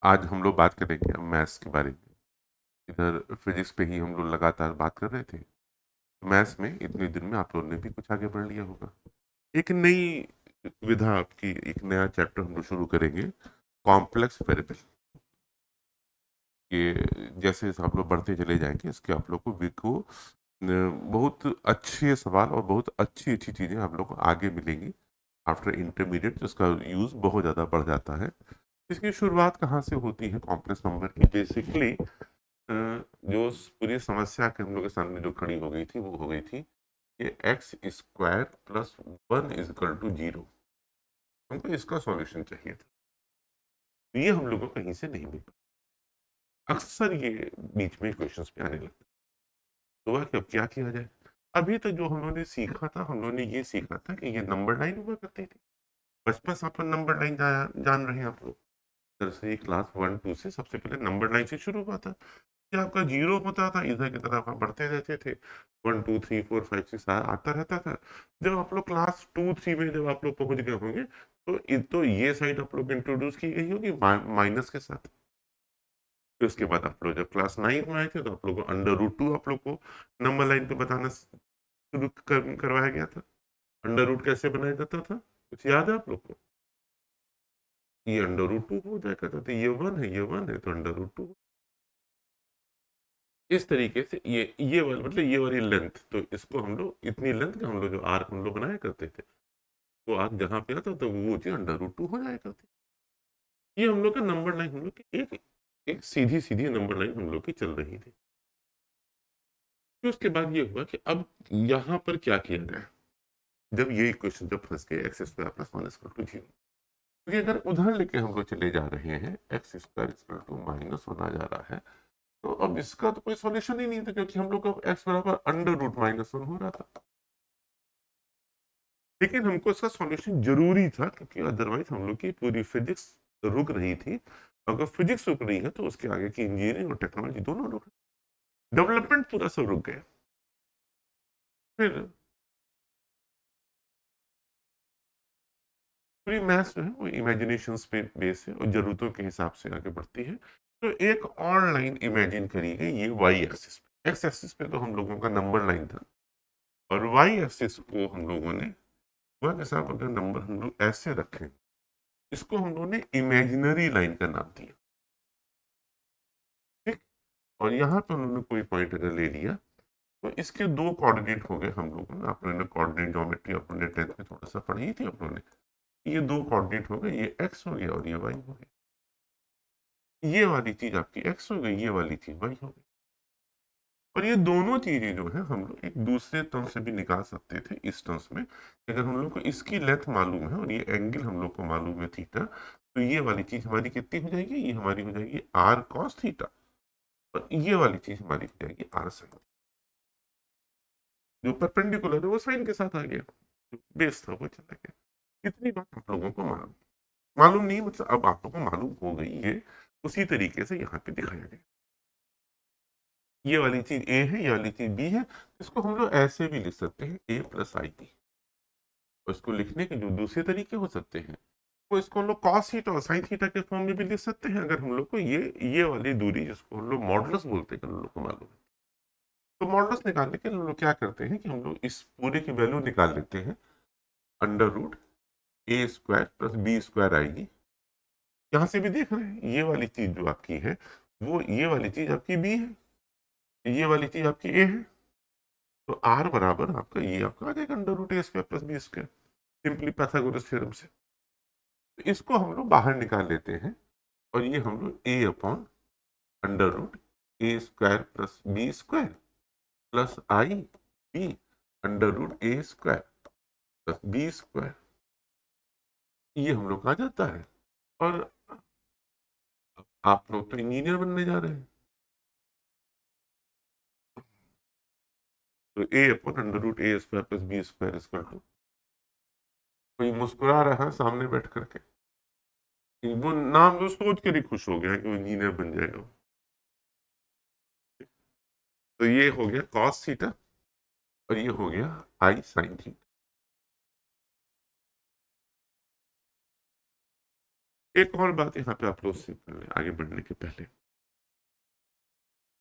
आज हम लोग बात करेंगे मैथ्स के बारे में। इधर फिजिक्स पे ही हम लोग लगातार बात कर रहे थे। मैथ्स में इतने दिन में आप लोगों ने भी कुछ आगे बढ़ लिया होगा। एक नई विधा आपकी, एक नया चैप्टर हम लोग शुरू करेंगे, कॉम्प्लेक्स वेरिएबल। ये जैसे जैसे आप लोग बढ़ते चले जाएंगे, इसके आप लोग को बहुत अच्छे सवाल और बहुत अच्छी अच्छी चीज़ें आप लोग को आगे मिलेंगी। आफ्टर इंटरमीडिएट तो इसका यूज़ बहुत ज़्यादा बढ़ जाता है। इसकी शुरुआत कहाँ से होती है कॉम्प्लेक्स नंबर की? बेसिकली जो पूरी समस्या के हम लोग के सामने जो खड़ी हो गई थी वो हो गई थी कि एक्स स्क्वायर प्लस 1 = 0। हमको इसका सॉल्यूशन चाहिए था। ये हम लोग को कहीं से नहीं मिला। अक्सर ये बीच में क्वेश्चंस पे आने लगता है। तो वह अब क्या किया जाए? अभी तक जो हम लोगों ने सीखा था, हम लोगों ने ये सीखा था कि ये नंबर लाइन हुआ करती थी। बचपन से अपन नंबर लाइन जान रहे हैं आप लोग। नर्सरी क्लास 1 2 से सबसे पहले नंबर लाइन से शुरू हुआ था। कि आपका जीरो होता था, इधर की तरफ आप बढ़ते रहते थे। 1 2 3 4 5 6 आता रहता था। जब आप लोग क्लास 2 3 में जब आप लोग पहुंच गए होंगे तो ये साइड आप लोग इंट्रोड्यूस की गई होगी माइनस के साथ। फिर उसके बाद आप लोग जब क्लास 9 में आए थे तो आप लोग को अंडर रूट 2 आप लोग को नंबर लाइन पे बताना शुरू करवाया गया था। अंडर रूट कैसे बनाया जाता था, कुछ याद है आप लोग को? ये अंडर रूट 2 हो जाया करता था। ये 1 है तो अंडर रूट 2। इस तरीके से ये वाला मतलब ये वाली लेंथ, तो इसको हम लोग इतनी लेंथ का हम लोग जो आर्क हम लोग बनाया करते थे, वो आर्क जहाँ पे आता तो वो चीज अंडर रूट 2 हो जाया करती। ये हम लोग का नंबर लाइन, हम लोग की एक एक सीधी सीधी नंबर लाइन हम लोग की चल रही थी। फिर उसके बाद ये हुआ कि अब यहाँ पर क्या किया जाए। जब ये इक्वेशन जब फंस गए एक्स स्क्वायर प्लस 1 = 0, तो ये अगर उधर लेके हम लोग चले जा रहे हैं, x² = -1 आ जा रहा है, तो अब इसका तो कोई सॉल्यूशन ही नहीं था, क्योंकि हम लोग का x बराबर अंडर रूट -1 हो रहा था। लेकिन हमको इसका सॉल्यूशन जरूरी था, क्योंकि अदरवाइज हम लोग की पूरी फिजिक्स रुक रही थी। अगर फिजिक्स रुक रही है तो उसके आगे की इंजीनियरिंग और टेक्नोलॉजी दोनों रुक, डेवलपमेंट पूरा सब रुक गया। फिर पूरी मैथ्स जो है वो इमेजिनेशन पे बेस है और जरूरतों के हिसाब से आगे बढ़ती है। तो एक और लाइन इमेजिन करी गई, ये वाई एक्सिस पे। एक्स एक्सिस पे तो हम लोगों का नंबर लाइन था, और वाई एक्सिस को हम लोगों ने वह के साथ अगर नंबर हम लोग ऐसे रखें, इसको हम लोगों ने इमेजिनरी लाइन का नाम दिया। ठीक। और यहाँ पे उन्होंने कोई पॉइंट अगर ले लिया, तो इसके दो कोऑर्डिनेट हो गए हम लोगों ने। आपने कोऑर्डिनेट ज्योमेट्री अपने 10th में थोड़ा सा पढ़ी थी आप लोगों ने। ये दो कोऑर्डिनेट हो गए, ये एक्स हो गया और ये वाई हो गया। ये वाली चीज आपकी एक्स हो गई, ये वाली चीज वाई हो गई। और ये दोनों चीजें जो है हम लोग एक दूसरे टर्म से भी निकाल सकते थे इस टर्म्स में। अगर हम लोग को इसकी लेंथ मालूम है और ये एंगल हम लोग को मालूम है थीटा, तो ये वाली चीज हमारी कितनी हो जाएगी? ये हमारी हो जाएगी आर कॉस थीटा। और ये वाली चीज हमारी हो जाएगी आर साइन। जो परपेंडिकुलर है वो साइन के साथ आ गया, जो बेस था वो चला गया। इतनी बात आप लोगों को मालूम मालूम नहीं, मतलब अब आप लोगों को मालूम हो गई है। उसी तरीके से यहाँ पे दिखाया गया। ये वाली चीज ए है, ये वाली चीज बी है। इसको हम लोग ऐसे भी लिख सकते हैं, ए प्लस आई बी। और इसको लिखने के जो दूसरे तरीके हो सकते हैं, वो इसको हम लोग कॉस थीटा और साइन थीटा के फॉर्म में भी लिख सकते हैं, अगर हम लोग को ये वाली दूरी जिसको हम लोग मॉडुलस बोलते हैं, हम लोग को मालूम है। तो मॉडुलस निकालने के लिए हम लोग क्या करते हैं कि हम लोग इस पूरे की वैल्यू निकाल लेते हैं। अंडर रूट a² + b² आएगी। यहाँ से भी देख रहे हैं, ये वाली चीज जो आपकी है, वो ये वाली चीज आपकी बी है, ये वाली चीज आपकी ए है। तो आर बराबर आपका ये आपका आ जाएगा under root a² + b², simply Pythagoras theorem से। तो इसको हम लोग बाहर निकाल लेते हैं, और ये हम लोग a/√a² + b² plus i b under root a² + b², ये हम लोग का आ जाता है। और आप लोग तो इंजीनियर बनने जा रहे हैं, तो a/√a² + b²। कोई मुस्कुरा रहा है सामने बैठ करके, वो नाम तो सोच कर ही खुश हो गया कि वो इंजीनियर बन जाएगा। तो ये हो गया कॉस थीटा और ये हो गया आई साइन थीटा। एक और बात यहाँ पे आप लोग से कर लें आगे बढ़ने के पहले,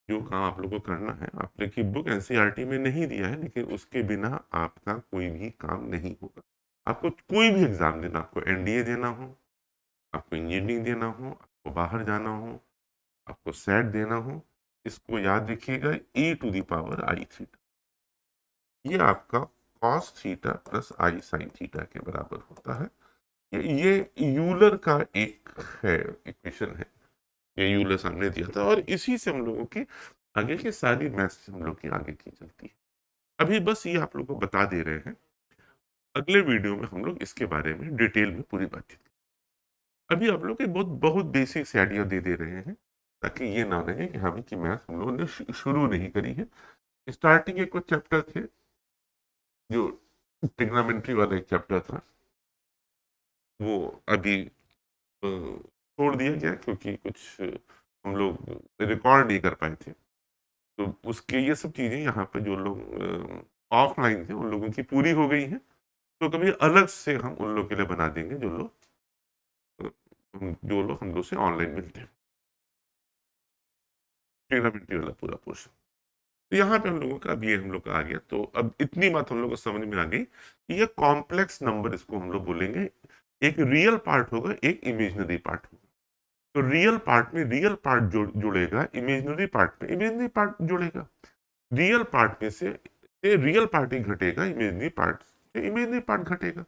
जो काम आप लोग को करना है, आपने की बुक एनसीईआरटी में नहीं दिया है, लेकिन उसके बिना आपका कोई भी काम नहीं होगा। आपको कोई भी एग्जाम देना, आपको एनडीए देना हो, आपको इंजीनियरिंग देना हो, आपको बाहर जाना हो, आपको सेट देना हो, इसको याद रखिएगा e to the power i theta, ये आपका cos theta plus i sine theta के बराबर होता है। ये यूलर का एक है, इक्वेशन है, ये यूलर सामने दिया था, और इसी से हम लोगों की आगे की सारी मैथ्स हम लोग की आगे की चलती है। अभी बस ये आप लोग को बता दे रहे हैं, अगले वीडियो में हम लोग इसके बारे में डिटेल में पूरी बातचीत, अभी आप लोग के बहुत बहुत बेसिक से आइडिया दे दे रहे हैं, ताकि ये ना रहे कि हमें की मैथ हम लोगों ने शुरू नहीं करी है। स्टार्टिंग के कुछ चैप्टर थे, जो ट्रिग्नोमेट्री वाला एक चैप्टर था, वो अभी छोड़ दिया गया, क्योंकि कुछ हम लोग रिकॉर्ड नहीं कर पाए थे। तो उसके ये सब चीज़ें यहाँ पे जो लोग ऑफलाइन थे उन लोगों की पूरी हो गई हैं। तो कभी अलग से हम उन लोग के लिए बना देंगे, जो लोग हम लोग से ऑनलाइन मिलते हैं, ट्रिग्नोमेट्री वाला पूरा पोर्शन। तो यहाँ पे हम लोगों का अब ये हम लोग का आ गया। तो अब इतनी बात हम लोग को समझ में आ गई कि ये कॉम्प्लेक्स नंबर, इसको हम लोग बोलेंगे, एक रियल पार्ट होगा, एक इमेजिनरी पार्ट होगा। तो रियल पार्ट में रियल पार्ट जुड़ेगा, इमेजिनरी पार्ट में इमेजिनरी पार्ट जुड़ेगा, रियल पार्ट में से रियल पार्ट ही घटेगा, इमेजिनरी पार्ट से इमेजिनरी पार्ट घटेगा।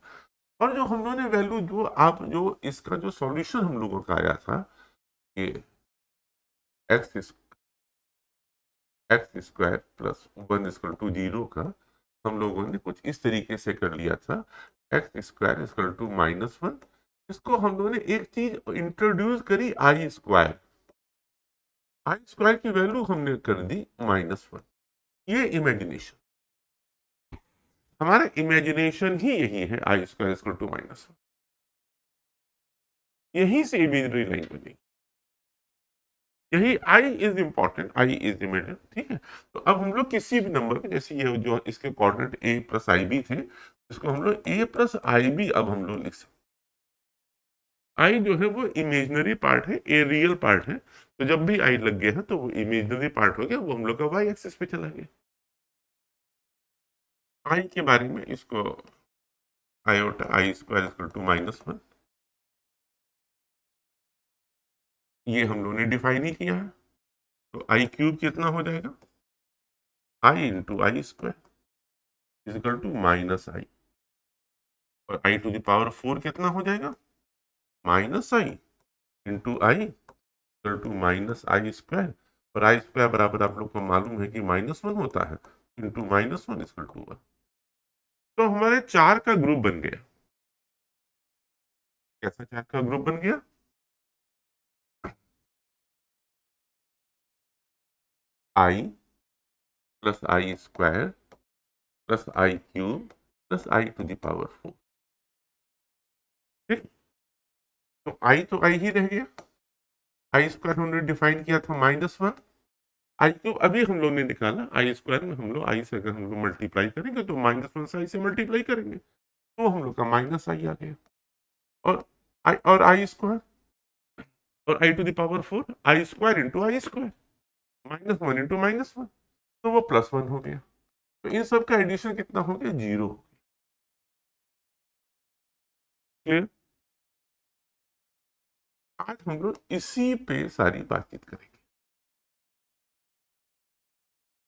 और जो हम लोगों ने वैल्यू, जो इसका जो सॉल्यूशन हम लोगों का आया था, ये एक्स स्क्वायर प्लस 1 = 0 का, हम लोगों ने कुछ इस तरीके से कर लिया था, एक्स स्क्वायर -1। इसको हम लोगों ने एक चीज इंट्रोड्यूस करी, आई स्क्वायर की वैल्यू हमने कर दी -1। ये इमेजिनेशन, हमारा इमेजिनेशन ही यही है, आई स्क्वायर -1। यही से इमेजिनरी लाइन बनेगी, यही i is important, i is imagine, ठीक है। तो अब हम लोग किसी भी नंबर के, जैसे ये जो इसके कोऑर्डिनेट a + ib थे, इसको हम लोग a + ib अब हम लोग लिख सकते। आई जो है वो इमेजिनरी पार्ट है, ए रियल पार्ट है। तो जब भी आई लग गया है तो वो इमेजिनरी पार्ट हो गया, वो हम लोग का वाई एक्सिस पे चला गया। आई के बारे में इसको आयोटा आई स्क्वायर -1, ये हम लोगों ने डिफाइन ही किया है। तो आई क्यूब कितना हो जाएगा, आई इंटू आई स्क्वायर -आई, और आई टू द पावर 4 कितना हो जाएगा, -आई इंटू आई -आई स्क्वायर, और आई स्क्वायर बराबर आप लोग को मालूम है कि -1 होता है, इंटू -1 = 1। तो हमारे 4 का ग्रुप बन गया। कैसा 4 का ग्रुप बन गया, i plus i square plus i cube plus i to the power 4। ठीक, तो आई ही रह गया। आई स्क्वायर हमने डिफाइन किया था -1, आई क्यूब अभी हम लोग ने निकाला, आई स्क्वायर में हम लोग आई से अगर हम लोग मल्टीप्लाई करेंगे तो -1 से आई से मल्टीप्लाई करेंगे, तो हम लोग का माइनस आई आ गया। और आई स्क्वायर और i to the power 4, i square into i square, -1 into -1, तो वो +1 हो गया। तो इन सब का एडिशन कितना हो गया, 0। क्लियर। आज हम लोग इसी पे सारी बातचीत करेंगे,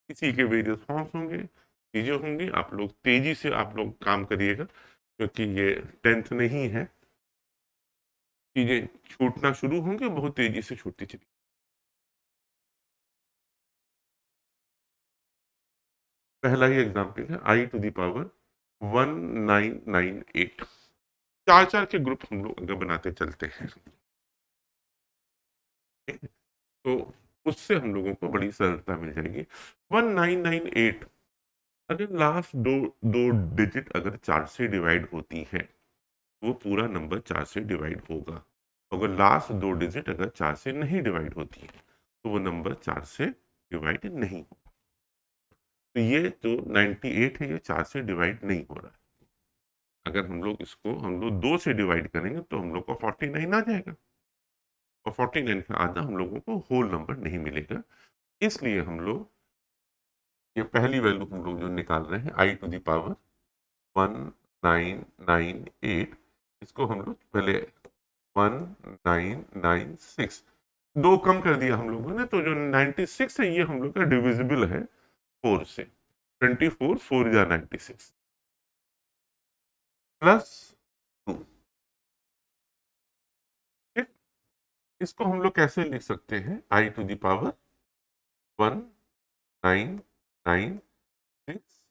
इसी के वेरियस फॉर्म्स होंगे, चीजें होंगी। आप लोग तेजी से आप लोग काम करिएगा, क्योंकि ये 10th नहीं है, चीजें छूटना शुरू होंगे, बहुत तेजी से छूटती चली। पहला ही एग्जाम्पल है, आई टू द पावर 1998, 4 के ग्रुप हम लोग अगर बनाते चलते हैं, तो उससे हम लोगों को बड़ी सरलता मिल जाएगी। 1998, अगर लास्ट दो दो डिजिट अगर 4 से डिवाइड होती है, वो पूरा नंबर 4 से डिवाइड होगा। अगर लास्ट 2 डिजिट अगर 4 से नहीं डिवाइड होती है, तो वो नंबर 4 से डिवाइड नहीं होगा। तो ये जो 98 है, ये 4 से डिवाइड नहीं हो रहा है। अगर हम लोग इसको 2 से डिवाइड करेंगे तो हम लोग को 49 आ जाएगा। और 49 का आधा हम लोगों को होल नंबर नहीं मिलेगा। इसलिए हम लोग ये पहली वैल्यू हम लोग जो निकाल रहे हैं आई टू द पावर 1998, इसको हम लोग पहले 1996 दो कम कर दिया हम लोगों ने, तो जो 96 है ये हम लोग का डिविजिबल है 4 से। 24 4 या 96 प्लस 2। ठीक, इसको हम लोग कैसे लिख सकते हैं, i to the power 1996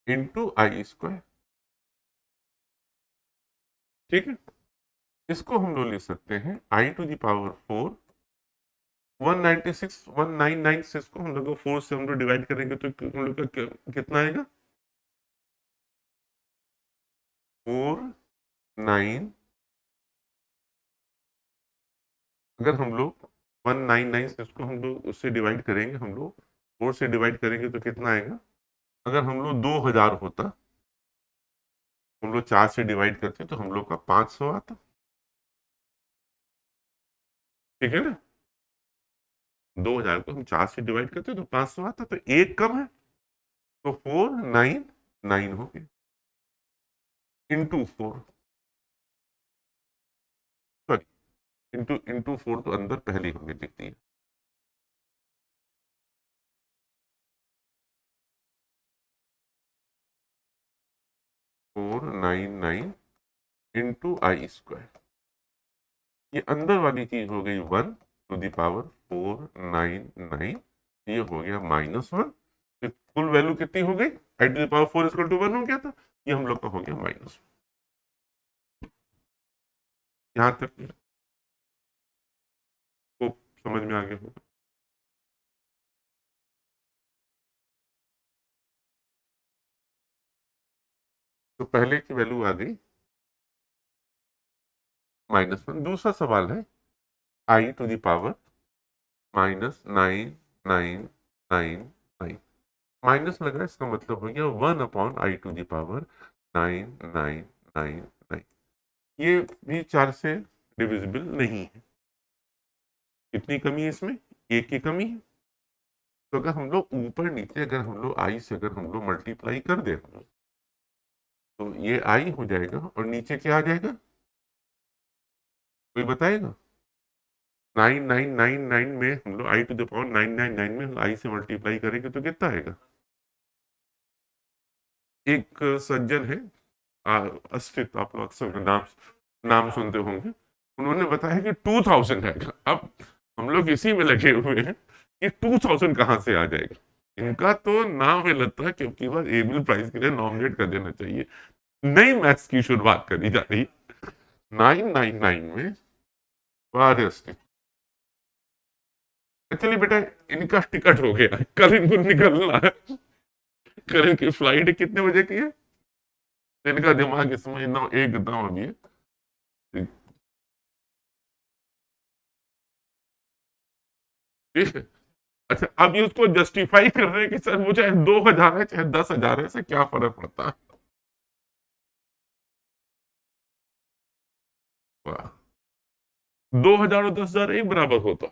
into i square. ठीक है, इसको हम लोग लिख सकते हैं आई टू द पावर 4। 196 1996 को हम लोग 4 से हम लोग डिवाइड करेंगे तो हम लोग का कितना आएगा, 49। अगर हम लोग 199 को हम लोग उससे डिवाइड करेंगे, हम लोग 4 से डिवाइड करेंगे तो कितना आएगा, अगर हम लोग 2000 होता, हम लोग 4 से डिवाइड करते तो हम लोग का 500 आता। ठीक है ना, 2000 को हम 4 से डिवाइड करते तो 500 आता, तो एक कम है तो 499 हो गया इंटू 4, सॉरी इंटू इंटू 4 तो अंदर पहले हमने लिख दिया। 499 इंटू आई स्क्वायर, ये अंदर वाली चीज हो गई 1 टू द पावर 499, ये हो गया -1। तो कुल वैल्यू कितनी हो गई, i to the power 4 equal to 1 हो गया था, ये हम लोग का हो गया -1। यहां तक को समझ में आ गया होगा। तो पहले की वैल्यू आ गई -1। दूसरा सवाल है आई टू द पावर -9999, माइनस लगा, इसका मतलब हो गया 1/आई टू द पावर 9999। ये भी 4 से डिविजिबल नहीं है। कितनी कमी है इसमें, एक की कमी है। तो अगर हम लोग ऊपर नीचे, अगर हम लोग आई से अगर हम लोग मल्टीप्लाई कर दे तो ये आई हो जाएगा और नीचे क्या आ जाएगा, कोई बताएगा। 9999 में हम लोग आई टू द पावर 999 में आई से मल्टीप्लाई करेंगे तो कितना आएगा। एक सज्जन है, अस्तित्व, आप लोग अक्सर नाम नाम सुनते होंगे, उन्होंने बताया कि 2000 आएगा। अब हम लोग इसी में लगे हुए हैं कि 2000 कहाँ से आ जाएगा। इनका तो नाम में लगता है कि अब की बार एबल प्राइज के लिए नॉमिनेट कर देना चाहिए। नई मैथ्स की शुरुआत करी जा रही 999 में वारस। एक्चुअली बेटा इनका टिकट हो गया, कल इनको निकलना है। कल इनकी फ्लाइट कितने बजे की है, इनका दिमाग इसमें एकदम अभी है। ठीक है, अच्छा अब ये उसको जस्टिफाई कर रहे हैं कि सर वो चाहे 2000 है चाहे 10,000 है, इससे क्या फर्क पड़ता है। वाह, 2000 और 10,000 एक बराबर होता।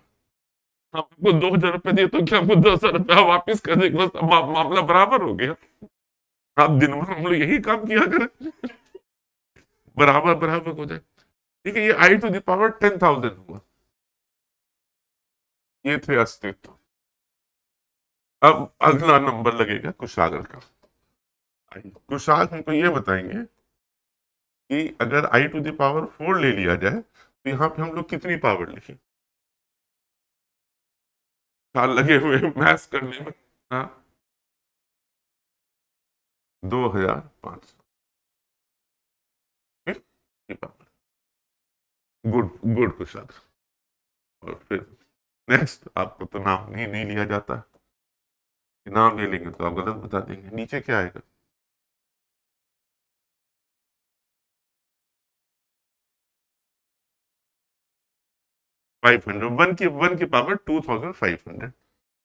हम आपको 2000 रुपए दिए तो क्या हमको 10,000 रुपया वापिस कर देंगे, बस मामला बराबर हो गया। आप दिन भर हम लोग यही काम किया करें, बराबर बराबर हो जाए। ठीक है, ये आई टू द पावर 10,000 हुआ। ये थे अस्तित्व। अब अगला नंबर लगेगा कुशागर का। कुशाग हमको ये बताएंगे कि अगर आई टू द पावर 4 ले लिया जाए तो यहाँ पे हम लोग कितनी पावर लिखें। साल लगे हुए मैथ्स करने में। हाँ, 2500 पावर। Good good कुशाग। और फिर नेक्स्ट, आपको तो नाम नहीं लिया जाता, नाम ले लेंगे तो आप गलत बता देंगे। नीचे क्या आएगा, 500। वन की पावर 2500,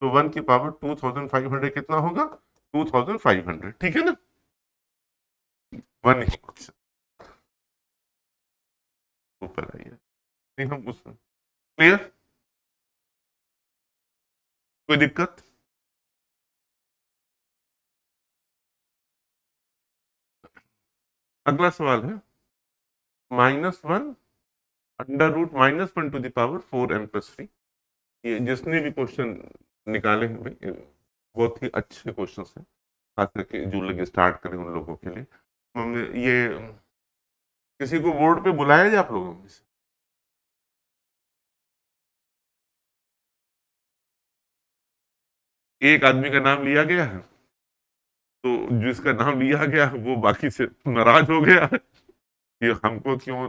तो 1 की पावर 2500 कितना होगा, 2500। ठीक है ना, वन ऊपर आइए। नहीं हम उस क्लियर? कोई दिक्कत? अगला सवाल है -1 √-1 टू द पावर 4n+3। ये जिसने भी क्वेश्चन निकाले हैं भाई, बहुत ही अच्छे क्वेश्चन हैं, खास करके जो लोग स्टार्ट करें उन लोगों के लिए। ये किसी को बोर्ड पे बुलाया जाए आप लोगों में से? एक आदमी का नाम लिया गया है, तो जिसका नाम लिया गया वो बाकी से नाराज हो गया कि हमको क्यों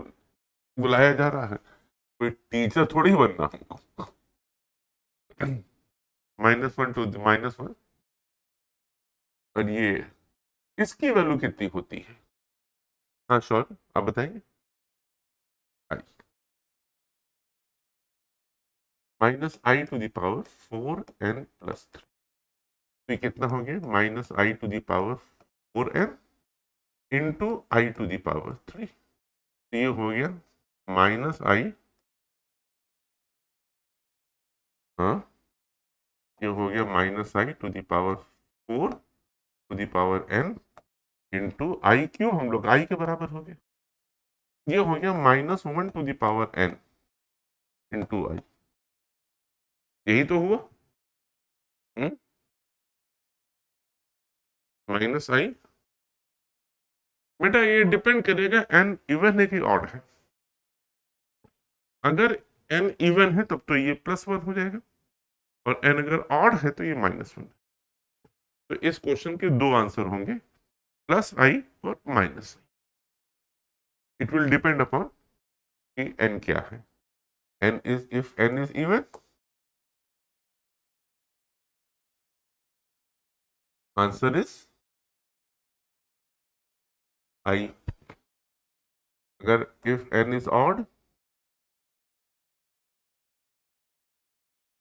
बुलाया जा रहा है। कोई टीचर थोड़ी बनना हमको। -1 टू -1। और ये इसकी वैल्यू कितनी होती है? हाँ श्योर, आप बताएंगे। -i⁴n+3। तो ये कितना हो गया? -i⁴n into i⁻3। तो ये हो गया -i, हाँ, ये हो गया -i⁴n इंटू हम लोग i के बराबर हो गया। ये हो गया -1n इंटू i। यही तो हुआ। -i, बेटा ये डिपेंड करेगा n इवन है कि ऑड है। अगर n इवन है तब तो ये +1 हो जाएगा, और n अगर ऑड है तो ये -1। तो इस क्वेश्चन के दो आंसर होंगे, +i और -i। It will depend upon कि n क्या है। If n is even, answer is i। अगर if n is odd,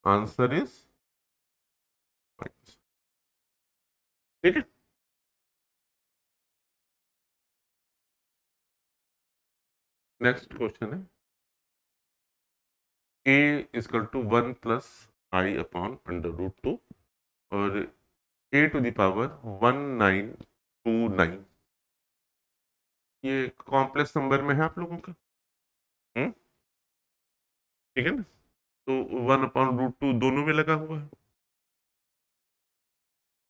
answer is -। ठीक है। नेक्स्ट क्वेश्चन है a = 1 + i/√2 और a⁻1929। ये कॉम्प्लेक्स नंबर में है आप लोगों का। ठीक है ना? तो 1/√2 दोनों में लगा हुआ है।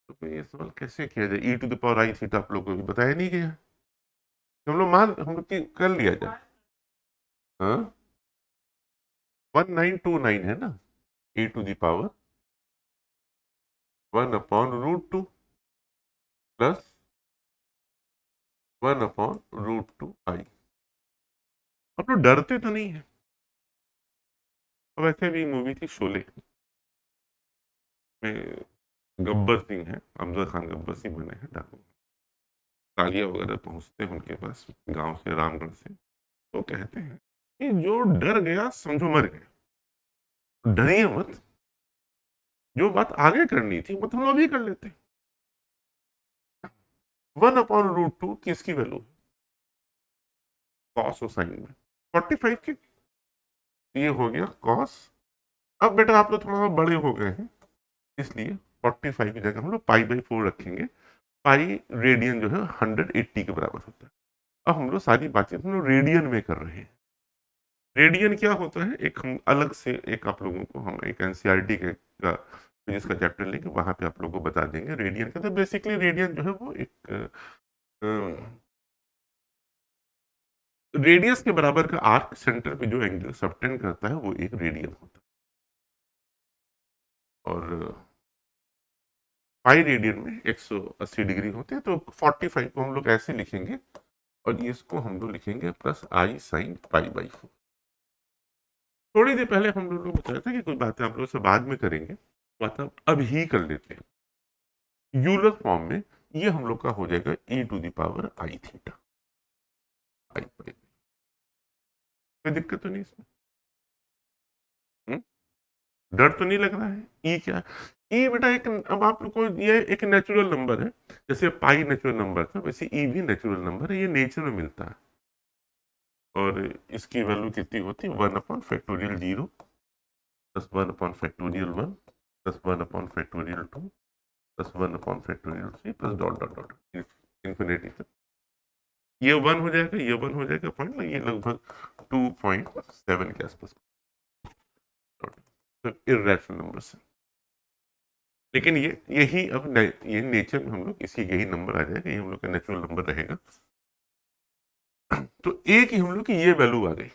तो ये सवाल कैसे किया जाए? e⁻i⁻θ आप लोगों को बताया नहीं गया। हम लोग की कर लिया जाए। हाँ, 1929 है ना, e⁻1/√2 प्लस 1/√2i। आप लोग डरते तो नहीं है? अब ऐसे भी मूवी थी शोले में, गब्बर सिंह है, अमजद खान गब्बर सिंह बने हैं डाकू। तालिया वगैरह पहुंचते हैं उनके पास गांव से, रामगढ़ से। तो कहते हैं कि जो डर गया समझो मर गया। डरिए मत, जो बात आगे करनी थी वो तो हम अभी कर लेते। 1/√2 किसकी वैल्यू? कॉस और साइन में 45 की। ये हो गया कॉस। अब बेटा आप लोग थोड़ा बड़े हो गए हैं, इसलिए 45 की जगह हम लोग π/4 रखेंगे। पाई रेडियन जो है 180 के बराबर होता है। अब हम लोग सारी बातचीत हम लोग रेडियन में कर रहे हैं। रेडियन क्या होता है, एक हम अलग से एक आप लोगों को हम एक एनसीईआरटी के का फिजिक्स का चैप्टर लेंगे, वहां पे आप लोगों को बता देंगे रेडियन का। तो बेसिकली रेडियन जो है वो एक रेडियस के बराबर का आर्क सेंटर पे जो एंगल सबटेंड करता है वो एक रेडियन होता है। और पाई रेडियन में 180 डिग्री होते हैं। तो 45 को हम लोग ऐसे लिखेंगे, और इसको हम लोग लिखेंगे +i sin π/4। थोड़ी देर पहले हम लोग बताया था कि कुछ बातें आप लोगों से बाद में करेंगे, बात अब ही कर लेते हैं यूलर फॉर्म में। ये हम लोग का हो जाएगा e⁻i⁻θ। कोई दिक्कत तो नहीं इसमें? डर तो नहीं लग रहा है? ई क्या है? ई बेटा एक, अब आप लोग को ये एक नेचुरल नंबर है। जैसे पाई नेचुरल नंबर था, वैसे ई भी नेचुरल नंबर है, ये नेचर में मिलता है। और इसकी वैल्यू कितनी होती है? 1/(0) plus 1 upon factorial 1 plus 1 upon factorial 2 plus 1 upon factorial 3 plus dot dot dot infinity तक। ये 1 हो जाएगा, ये 1 हो जाएगा पॉइंट, ये लगभग 2.7 के आसपास इर्रेशनल नंबर है। लेकिन ये यही अब ये नेचर में हम लोग इसी यही नंबर आ जाएगा, ये हम लोग का नेचुरल नंबर रहेगा। तो ए की हम लोग की ये वैल्यू आ गई।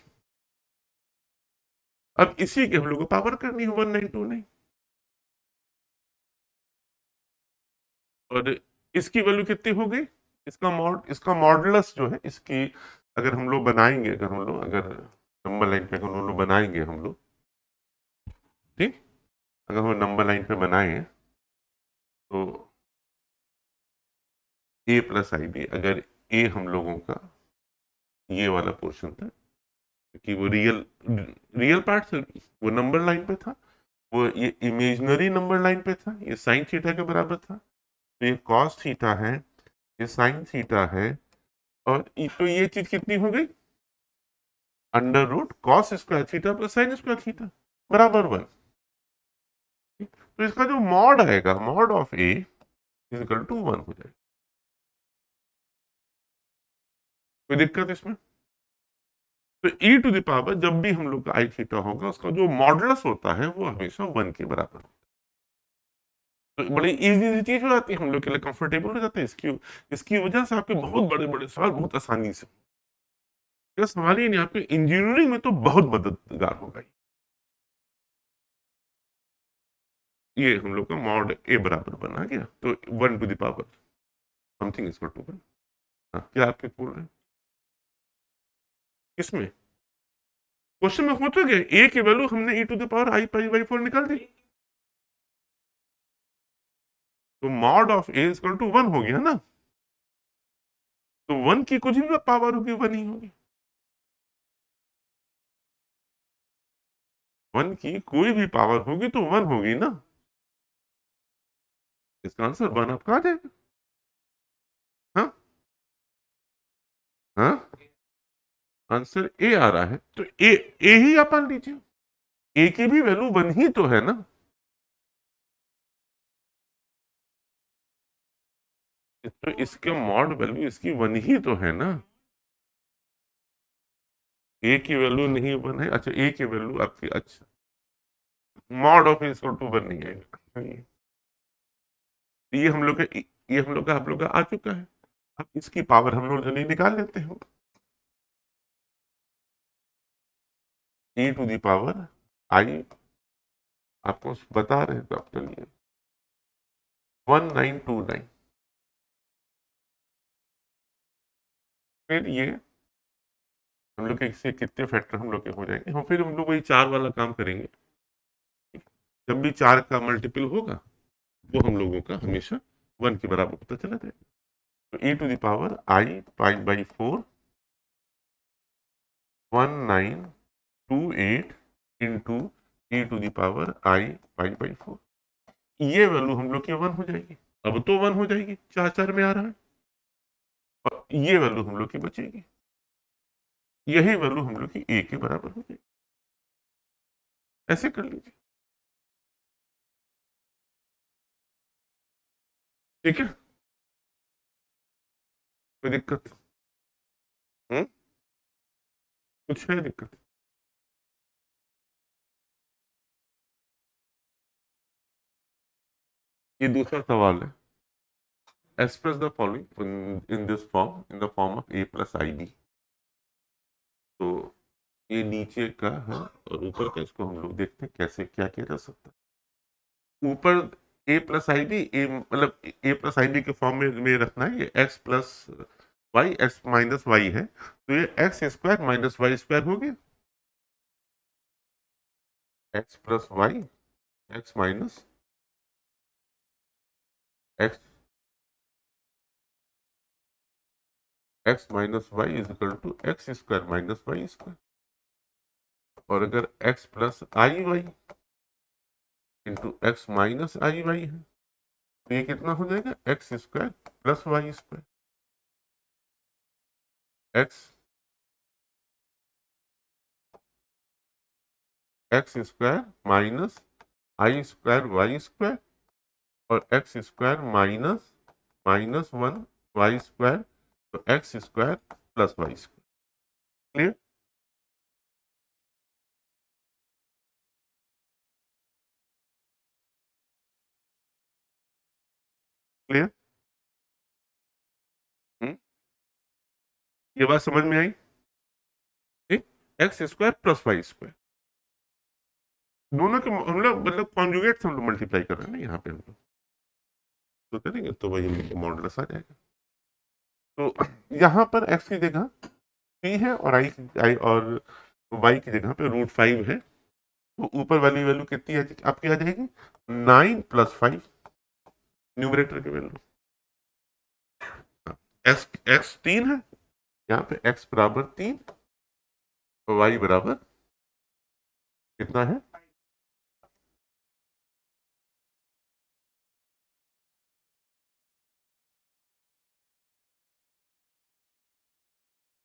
अब इसी के हम लोग को पावर करनी है 1929, और इसकी वैल्यू कितनी हो गई, इसका मॉडुलस जो है इसकी, अगर हम लोग बनाएंगे, अगर नंबर लाइन पे हम लोग बनाएंगे हम लोग, ठीक, अगर हम नंबर लाइन पे बनाए तो ए प्लस आई बी, अगर ए हम लोगों का ये वाला पोर्शन था कि वो रियल पार्ट से वो नंबर लाइन पे था, वो ये इमेजिनरी नंबर लाइन पे था, ये साइन थीटा के बराबर था, तो ये कॉस थीटा है, ये साइन थीटा है, और तो ये चीज कितनी हो गई, under root cos square theta plus sine square theta बराबर 1। तो इसका जो मॉड आएगा, mod of a equal to 1 हो जाएगा। कोई दिक्कत इसमें? तो e टू द पावर जब भी हम लोग का आई थीटा होगा, उसका जो मॉडुलस होता है वो हमेशा 1 के बराबर होता है। तो बड़ी इजी सी चीज हो जाती है, हम लोग के लिए कंफर्टेबल हो जाता है। इसकी इसकी वजह से आपके बहुत बड़े बड़े सवाल बहुत आसानी से, ये सवाल ही नहीं, आपके इंजीनियरिंग में तो बहुत मददगार होगा। ये हम लोग का मॉड ए बराबर बना गया, तो 1 to the power something is to 1। क्या आपके बोल रहे हैं किसमें? क्वेश्चन में हो तो गया, ए की वैल्यू हमने e to the power i pi by 4 निकाल दी, तो mod of a equal to 1 हो गया ना। तो 1 की कुछ भी पावर होगी 1 ही होगी, 1 की कोई भी पावर होगी तो 1 होगी ना। इसका आंसर 1 आपका आ जाएगा। हाँ हाँ, आंसर ए आ रहा है, तो ए ही आप मान लीजिए, ए की भी वैल्यू 1 ही तो है ना। तो इसके मॉड वैल्यू इसकी 1 ही तो है ना। ए की वैल्यू नहीं 1 है, अच्छा ए की वैल्यू आपकी, अच्छा मॉड ऑफ इज टू 1 नहीं आएगा। ये हम लोग का, ये हम लोग का आप लोग का आ चुका है। अब इसकी पावर हम लोग जल्दी निकाल लेते हैं। e टू दी पावर आई आपको बता रहे हैं, तो आप चलिए 1929, फिर ये हम लोग के इससे कितने फैक्टर हम लोग के हो जाएंगे, हम फिर हम लोग वही 4 वाला काम करेंगे। जब भी 4 का मल्टीपल होगा वो हम लोगों का हमेशा 1 के बराबर पता चला जाएगा। तो e to the power i pi by 4 1928 into e to the power i pi by 4, ये वैल्यू हम लोग की 1 हो जाएगी। अब तो 1 हो जाएगी, 4 4 में आ रहा है, और ये वैल्यू हम लोग की बचेगी, यही वैल्यू हम लोग की ए के बराबर हो जाएगी। ऐसे कर लीजिए, ठीक है, कोई दिक्कत? हम्म, कुछ है दिक्कत? ये दूसरा सवाल है, express the following in this form in the form of a plus ib। तो ये नीचे का है, और ऊपर का इसको हम लोग देखते हैं कैसे क्या किया जा सकता है। ऊपर ए प्लस आई बी, ए मतलब ए प्लस आई बी के फॉर्म में रखना है, ये x plus y x minus y है, तो ये x square minus y square हो गया, x plus y x minus x, x minus y is equal to x square minus y square. और अगर x plus i y into x minus i y है, तो ये कितना हो जाएगा, x square plus y square, x x square minus i square y square और x square minus minus one y square, तो x square plus y square. Clear? Clear? ये बात समझ में आई? ठीक, x square plus y square, दोनों के हम लोग मतलब कॉन्जुगेट से हम लोग मल्टीप्लाई कर रहे हैं ना यहाँ पे हम लोग, तो करेंगे तो वही मॉडुलस आ जाएगा। तो यहाँ पर एक्स की जगह पी है और आई और वाई की जगह पे √5 है, तो ऊपर वाली वैल्यू कितनी आपकी आ जाएगी? 9 + 5 न्यूमरेटर की वैल्यू। एक्स एक्स 3 है, यहाँ पे एक्स बराबर 3 और वाई बराबर कितना है?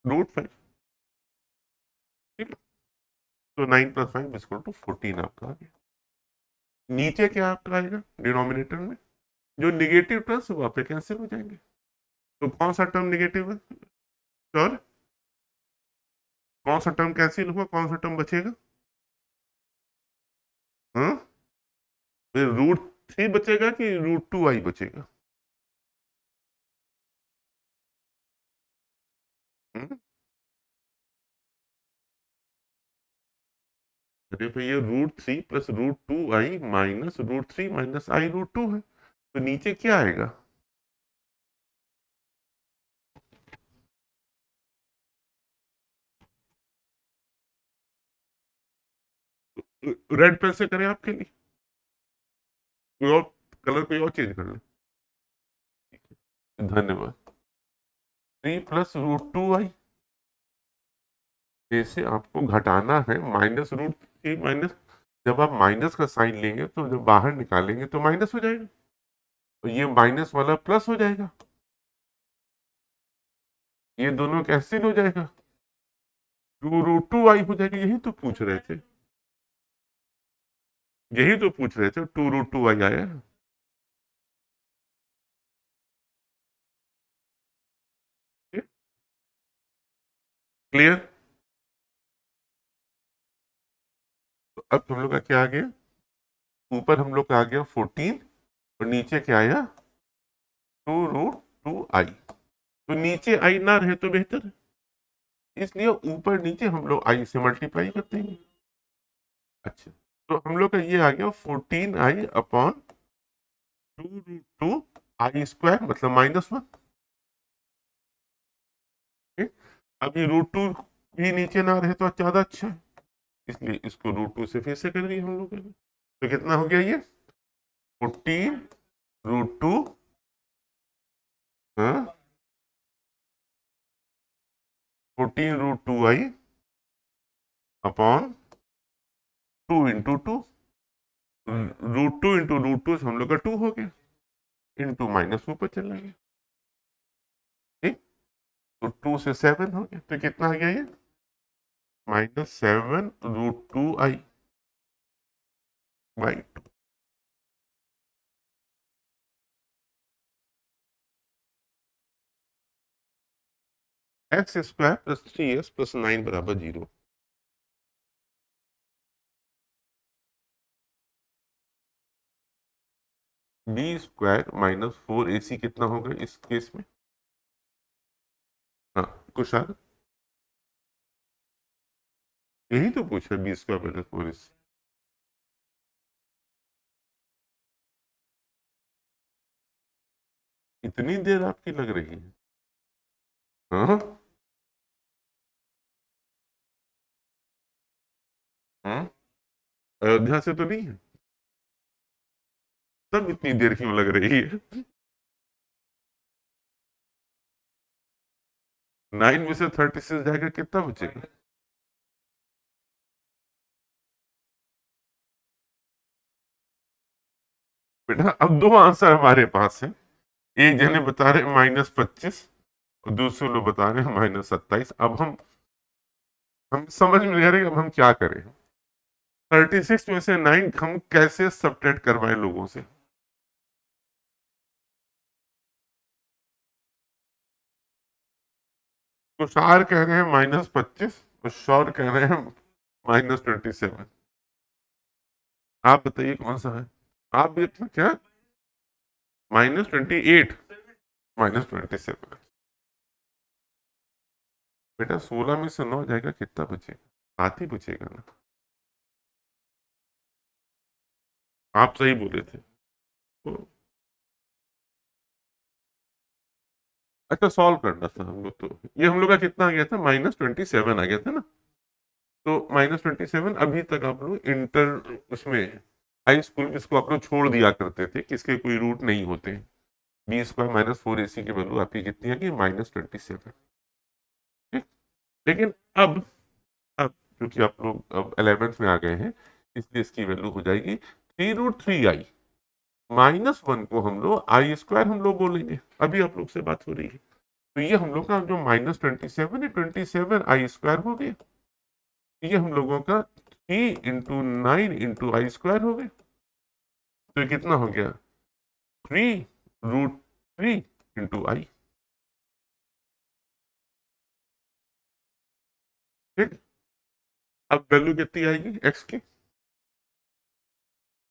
√5। ठीक है, तो 9 + 5 = 14 आपका आ गया। नीचे क्या आपका आएगा डिनोमिनेटर में? जो निगेटिव टर्म्स वहां पे कैंसिल हो जाएंगे, तो कौन सा टर्म निगेटिव है सर? कौन सा टर्म कैंसिल हुआ, कौन सा टर्म बचेगा? हाँ, फिर √3 बचेगा कि √2i बचेगा? हम्म? अरे भैया √3 + √2i माइनस √3 माइनस i √2 है, तो नीचे क्या आएगा? रेड पेन से करें आपके लिए, कोई और कलर कोई और चेंज कर ले। धन्यवाद। 3 + √2i, जैसे आपको घटाना है -√3 माइनस, जब आप माइनस का साइन लेंगे तो जब बाहर निकालेंगे तो माइनस हो जाएगा, तो ये माइनस वाला प्लस हो जाएगा, ये दोनों कैंसिल हो जाएगा, 2√2i हो जाएगा। यही तो पूछ रहे थे, यही तो पूछ रहे थे, 2√2i आया। क्लियर? तो अब हम लोग का क्या आ गया? ऊपर हम लोग का आ गया 14 और नीचे क्या आया? 2√2i। तो नीचे आई ना रहे तो बेहतर है, इसलिए ऊपर नीचे हम लोग आई से मल्टीप्लाई करते हैं। अच्छा, तो हम लोग का ये आ गया 14i/√2i² मतलब -1। अब ये √2 भी नीचे ना रहे तो ज्यादा अच्छा है, इसलिए इसको √2 से फिर से कर दिया हम लोग ने। तो कितना हो गया ये? 14 √2, हाँ, 14 √2i अपॉन 2 × 2, √2 × √2 से हम लोग का 2 हो गया, इंटू माइनस ऊपर चला गया। ठीक, तो 2 से 7 हो गया, तो कितना आ गया ये? -7 √2i/2। x² + 3s + 9 = 0। b² - 4ac कितना होगा इस केस में? हाँ, कुशाल, यही तो पूछा, b² - 4ac। इतनी देर आपकी लग रही है? हाँ, हाँ, अयोध्या से तो नहीं है, तब इतनी देर क्यों लग रही है? 9 में से 36 जाएगा, कितना बचेगा? बेटा अब दो आंसर हमारे पास है, एक जने बता रहे -25 और दूसरे लोग बता रहे हैं -27। अब हम समझ में नहीं आ रही अब हम क्या करें। 36 में से 9 हम कैसे सब्ट्रैक्ट करवाएं लोगों से? तुषार कह रहे हैं -25, तुषार कह रहे हैं -27। आप बताइए कौन सा है? आप भी अपना क्या? -28, -27। बेटा 16 में से 9 जाएगा कितना बचेगा? 7 ही बचेगा ना। आप सही बोले थे तो। अच्छा सॉल्व करना था हम लोग तो। ये हम लोग का कितना आ गया था? -27 आ गया था ना। तो -27 अभी तक आप लोग इंटर उसमें हाई स्कूल जिसको आप लोग छोड़ दिया करते थे, किसके कोई रूट नहीं होते। B² - 4AC की वैल्यू आपकी कितनी आ गई? -27। ठीक। लेकिन अब क्योंकि आप लोग अब 11th में आ गए हैं, इसलिए इसकी वैल्यू हो जाएगी 3√3i। -1 को हम लोग I² हम लोग बोलेंगे। अभी आप लोग से बात हो रही है। तो ये हम लोग का जो -27 है, 27i² हो गया। ये हम लोगों का 3 × 9 × I² हो गया। तो ये कितना हो गया? 3√3 × I। ठीक। अब वैल्यू कितनी आएगी x की?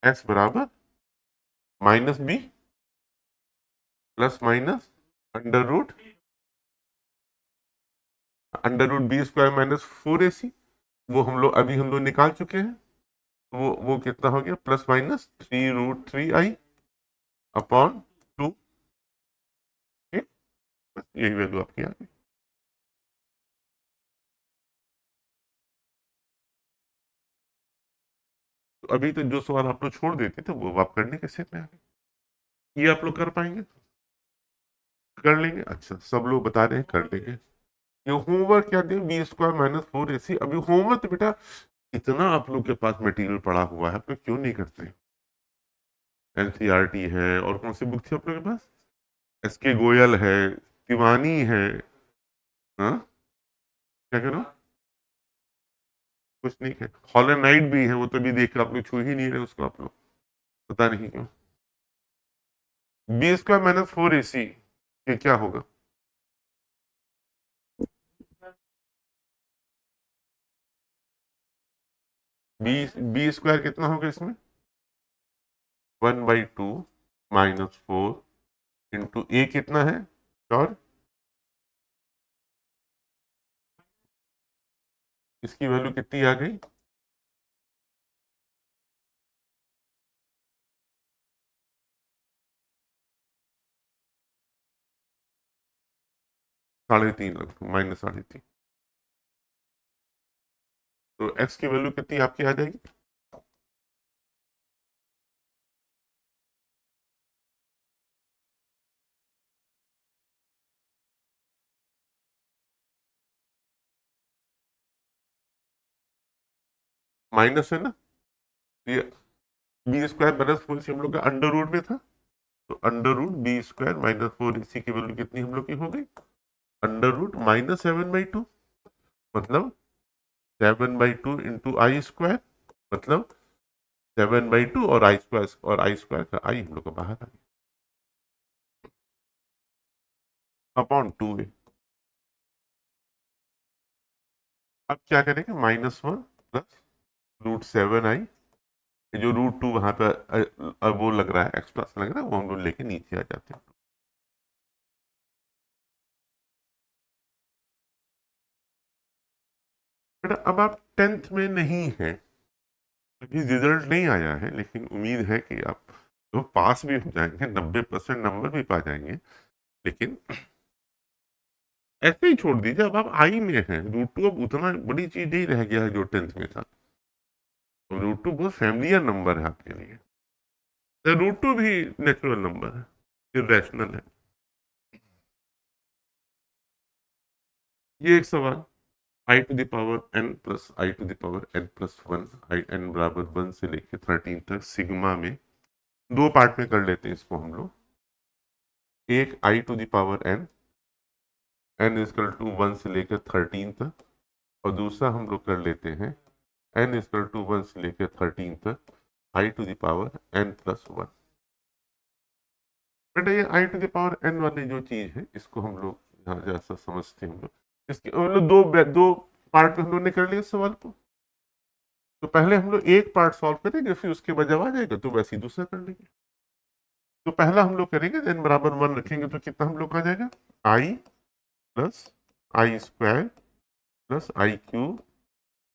x बराबर -b +- under root B² - 4AC। वो हम लोग निकाल चुके हैं। वो कितना हो गया? +- 3√3i अपॉन 2। ठीक। बस यही वैल्यू आपकी आ गई। तो अभी तो जो सवाल आप लोग छोड़ देते थे वो आप करने के सेट में आ गए। ये आप लोग कर पाएंगे? कर लेंगे। अच्छा सब लोग बता रहे हैं कर लेंगे। ये होमवर्क क्या दे? B² - 4AC। अभी होमवर्क तो बेटा इतना आप लोग के पास मटेरियल पड़ा हुआ है, आप लोग क्यों नहीं करते? NCERT है, और कौन सी बुक थी आप लोग के पास? SK गोयल है, तिवानी है। हाँ, क्या करो? कुछ नहीं है। हॉलर नाइट भी है, वो तो भी देख कर आप लोग छू ही नहीं रहे उसको आप लोग। पता नहीं क्यों। B² - 4AC ये क्या होगा? B² कितना होगा इसमें? 1/2 -4 इंटू ए कितना है? और इसकी वैल्यू कितनी आ गई? 3.5 लग -3.5। तो एक्स की वैल्यू कितनी आपकी आ जाएगी? माइनस है ना। ये B² - 4AC हम लोग का अंडर रूट में था। तो अंडर रूट B² - 4AC की वैल्यू कितनी हम लोग की हो गई? Under root -7/2। मतलब 7/2 इंटू I²। मतलब 7/2 और I² का I हम लोग का बाहर आ गया अपॉन 2a। अब क्या करेंगे? -1 +√7i। जो √2 वहां पे वो लग रहा है, एक्स्ट्रा लग रहा है, वो हम लोग लेके नीचे आ जाते हैं। बेटा अब आप 10th में नहीं हैं, अभी रिजल्ट नहीं आया है, लेकिन उम्मीद है कि आप तो पास भी हो जाएंगे, 90% नंबर भी पा जाएंगे। लेकिन ऐसे ही छोड़ दीजिए। अब आप आई में हैं, √2 अब उतना बड़ी चीज नहीं रह गया है जो 10th में था। तो √2 बहुत फैमिलियर नंबर है आपके लिए। तो √2 भी नेचुरल नंबर है, इरेशनल है। ये एक सवाल, I⁻n+I⁻n+1, आई n बराबर 1 से लेकर 13 तक सिग्मा में दो पार्ट में कर लेते हैं इसको हम लोग। एक I⁻n n = 1 से लेकर 13 तक, और दूसरा हम लोग कर लेते हैं n इक्वल टू 1 से लेकर 13 तक i to the power n plus 1। बेटा ये i to the power n वाली जो चीज है इसको हम लोग यहाँ जैसा समझते हैं हम लोग, इसके हम लोग दो पार्ट में हम लोग ने कर लिया इस सवाल को। तो पहले हम लोग एक पार्ट सॉल्व करेंगे, फिर उसके बाद जब आ जाएगा तो वैसे ही दूसरा कर लेंगे। तो पहला हम लोग करेंगे n बराबर 1 रखेंगे तो कितना हम लोग का आ जाएगा, i plus i square plus i cube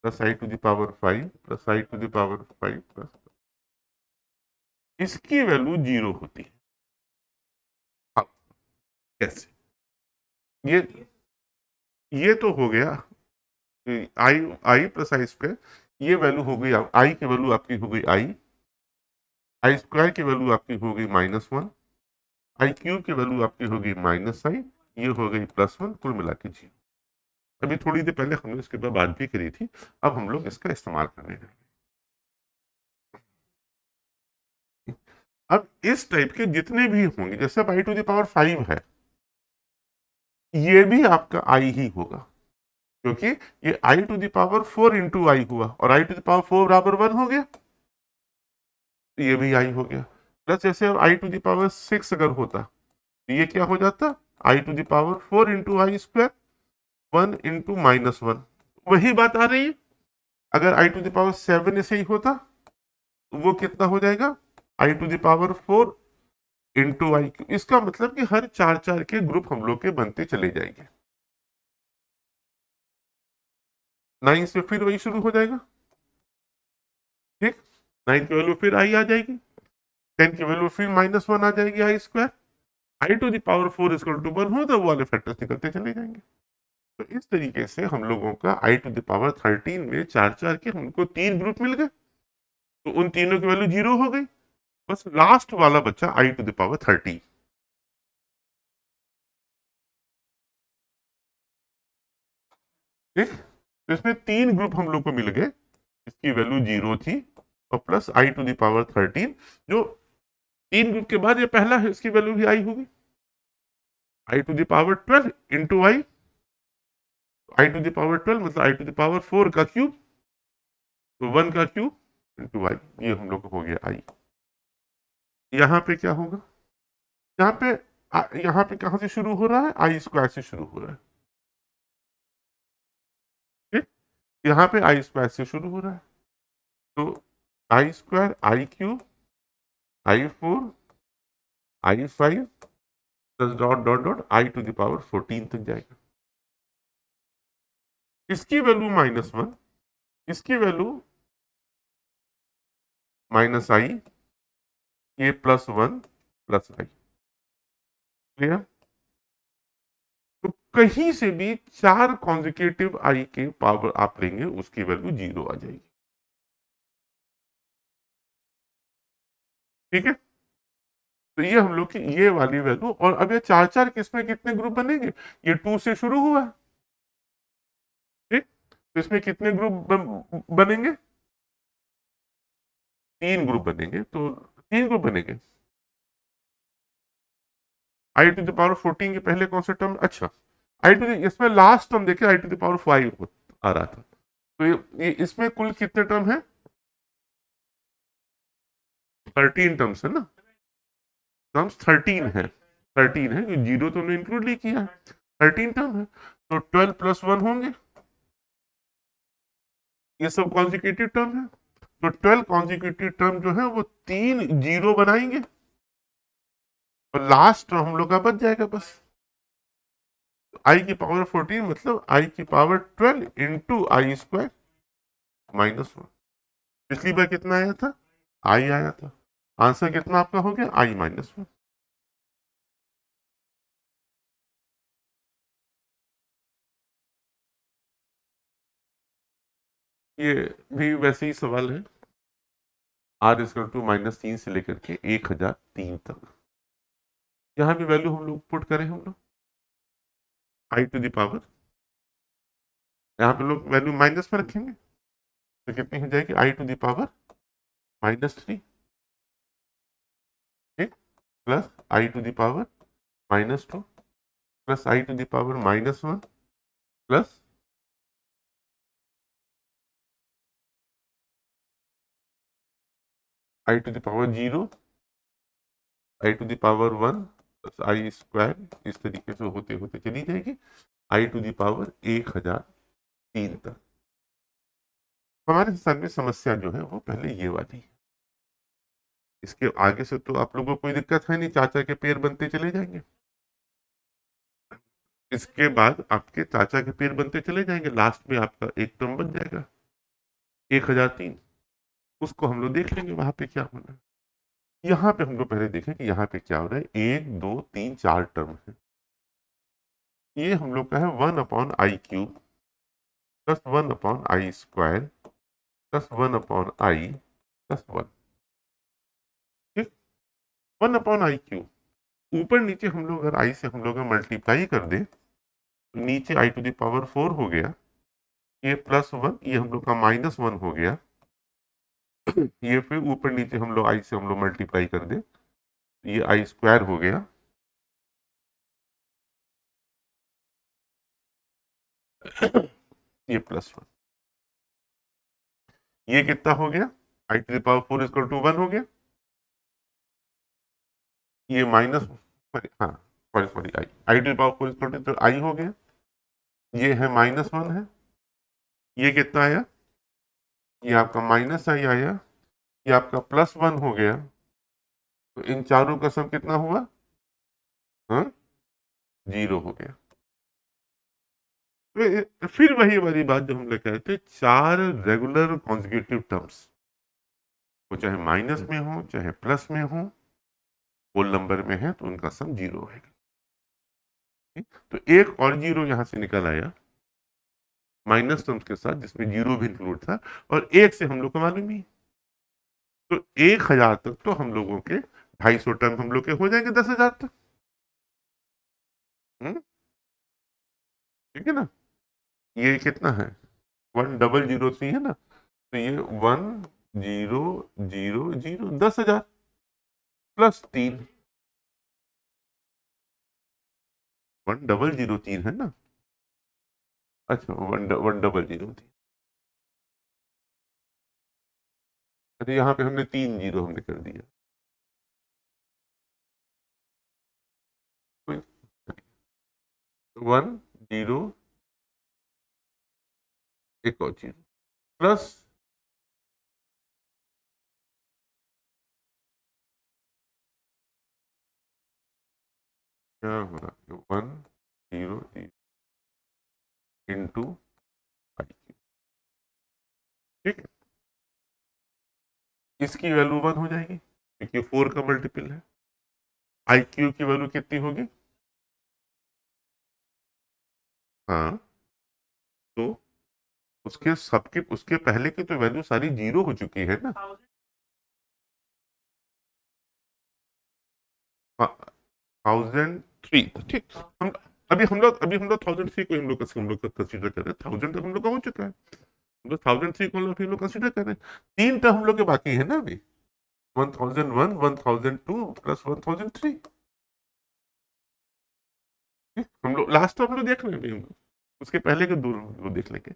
plus i to the power 5 plus i to the power 5 plus, इसकी वैल्यू 0 होती है। अब कैसे, ये तो हो गया i i plus i square, ये वैल्यू हो गई, आई की वैल्यू आपकी हो गई आई स्क्वायर की वैल्यू आपकी हो गई -1, आई क्यूब की वैल्यू आपकी हो गई -i, ये हो गई +1, कुल मिला के 0। अभी थोड़ी देर पहले हमने इसके बाद बात भी करी थी, अब हम लोग इसका इस्तेमाल करने लगे। अब इस टाइप के जितने भी होंगे, जैसे अब आई टू द पावर 5 है, ये भी आपका आई ही होगा, क्योंकि ये आई टू द पावर 4 इंटू आई हुआ और आई टू द पावर 4 बराबर 1 हो गया, तो ये भी आई हो गया। प्लस जैसे अब आई टू द पावर 6 अगर होता तो ये क्या हो जाता, i to the power 4 into i square 1 into -1, वही बात आ रही है। अगर आई टू द पावर 7 ऐसे ही होता तो वो कितना हो जाएगा, i to the power 4 into i cube. इसका मतलब कि हर चार चार के ग्रुप हम लोग के बनते चले जाएंगे। 9 से फिर वही शुरू हो जाएगा, ठीक, 9 की वैल्यू फिर आई आ जाएगी, 10 की वैल्यू फिर -1 आ जाएगी i square, i to the power 4 equal to 1 हो तो वो वाले फैक्टर्स निकलते चले जाएंगे। तो इस तरीके से हम लोगों का आई टू द पावर 13 में चार चार के हमको 3 ग्रुप मिल गए, तो उन तीनों की वैल्यू 0 हो गई, बस लास्ट वाला बच्चा आई टू द पावर 13। ठीक, तो इसमें 3 ग्रुप हम लोग को मिल गए, इसकी वैल्यू 0 थी और plus i to the power 13, जो 3 ग्रुप के बाद ये पहला है, इसकी वैल्यू भी आई होगी, i to the power 12 into i, i to the power 12 मतलब आई टू द पावर 4 का क्यूब, तो 1 का क्यूब इंटू आई, ये हम लोग को हो गया आई। यहाँ पे क्या होगा, यहाँ पे यहाँ पे कहां से शुरू हो रहा है, आई स्क्वायर से शुरू हो रहा है, ठीक, यहाँ पे आई स्क्वायर से शुरू हो रहा है, तो i square i cube i4 i5 plus dot dot dot i to the power 14 तक जाएगा। इसकी वैल्यू -1, इसकी वैल्यू -i, ये +1 प्लस i, क्लियर। तो कहीं से भी 4 कॉन्जिक्यूटिव आई के पावर आप लेंगे उसकी वैल्यू 0 आ जाएगी, ठीक है। तो ये हम लोग की ये वाली वैल्यू, और अब ये चार चार किसमें कितने ग्रुप बनेंगे, ये 2 से शुरू हुआ है, ठीक, तो इसमें कितने ग्रुप बनेंगे, 3 ग्रुप बनेंगे, तो 3 ग्रुप बनेंगे। आई टू द पावर 14 के पहले कौन सा टर्म, अच्छा आई टू इसमें लास्ट टर्म देखिए आई टू द पावर 5 आ रहा था, तो ये इसमें कुल कितने टर्म है, 13 टर्म्स है ना, टर्म्स 13 है, 13 है, जीरो तो हमने इंक्लूड नहीं किया है, 13 टर्म है, तो 12 प्लस 1 होंगे, ये सब कॉन्जिक्यूटिव टर्म है, तो 12 कॉन्जिक्यूटिव टर्म जो है वो 3 जीरो बनाएंगे और लास्ट टर्म हम लोग का बच जाएगा बस, आई की पावर 14 मतलब आई की पावर 12 इंटू आई स्क्वायर -1। पिछली बार कितना आया था, आई आया था, आंसर कितना आपका हो गया, आई -1। ये भी वैसे ही सवाल है, आर इजकल टू -3 से लेकर के 1003 तक, यहाँ भी वैल्यू हम लोग पुट करें, हम लोग आई टू द पावर, यहाँ पे लोग वैल्यू माइनस में रखेंगे तो कितनी हो जाएगी, आई टू द पावर -3, ठीक, plus i to the power -2 plus i to the power -1 plus i to the power 0, i to the power 1 plus i square, इस तरीके से होते होते चली जाएगी आई टू द पावर 1003 तक। हमारे साथ में समस्या जो है वो पहले ये वाली है। इसके आगे से तो आप लोगों को कोई दिक्कत है नहीं, चाचा के पेड़ बनते चले जाएंगे। इसके बाद आपके चाचा के पेड़ बनते चले जाएंगे, लास्ट में आपका एक टर्म बन जाएगा 1003। उसको हम लोग देख लेंगे वहां पे क्या होना है। यहाँ पे हम लोग पहले देखें कि यहाँ पे क्या हो रहा है। 1 2 3 4 टर्म है। ये हम लोग का है 1/i³ plus 1/i² plus 1/i plus 1। ठीक, 1/i³। ऊपर नीचे हम लोग अगर i से हम लोग मल्टीप्लाई कर दे तो नीचे i टू द पावर 4 हो गया, ये +1, ये हम लोग का -1 हो गया। ये फिर ऊपर नीचे हम लोग i से हम लोग मल्टीप्लाई कर दे, ये i² हो गया। ये +1, ये कितना हो गया, i to the power 4 equal to 1 हो गया। ये माइनस, हाँ sorry sorry, i to the power 4 equal to, तो i हो गया। ये है -1 है। ये कितना आया, ये आपका -i आया। ये आपका +1 हो गया। तो इन चारों का सम कितना हुआ, हाँ 0 हो गया। तो फिर वही वाली बात जो हम लोग कहते, 4 रेगुलर कॉन्जिक्यूटिव टर्म्स, वो चाहे माइनस में हो चाहे प्लस में हो, होल नंबर में है तो उनका सम 0 है। तो एक और 0 यहां से निकल आया माइनस टर्म्स के साथ, जिसमें 0 भी इंक्लूड था, और एक से हम लोग को मालूम ही। तो 1000 तक तो हम लोगों के 250 टर्म हम लोग के हो जाएंगे 10,000 तक। ठीक है ना। ये कितना है, 1003 है ना, तो ये 1000 10,000 प्लस 3, 1003 है ना। अच्छा 1003, अच्छा यहाँ पे हमने 3 जीरो हमने कर दिया। 1 0 एक और जीरो प्लस, क्या हो रहा है, 1 0 इंटू आई। ठीक है, इसकी वैल्यू 1 हो जाएगी क्योंकि 4 का मल्टीपल है। IQ की वैल्यू कितनी होगी, हाँ तो उसके सबके उसके पहले की तो वैल्यू सारी 0 हो चुकी है ना। 1003, ठीक। हम अभी हम लोग 1003 को हम लोग कंसीडर कर रहे हैं। 1000 तक हम लोग का हो चुका है, हम लोग 1003 को हम लोग कंसीडर कर रहे हैं। 3 टर्म हम लोग के बाकी है ना अभी, 1001 1002 प्लस 1003। हम लोग लास्ट हम लोग देख रहे हैं अभी, हम लोग उसके पहले के दो हम लोग देख लेंगे।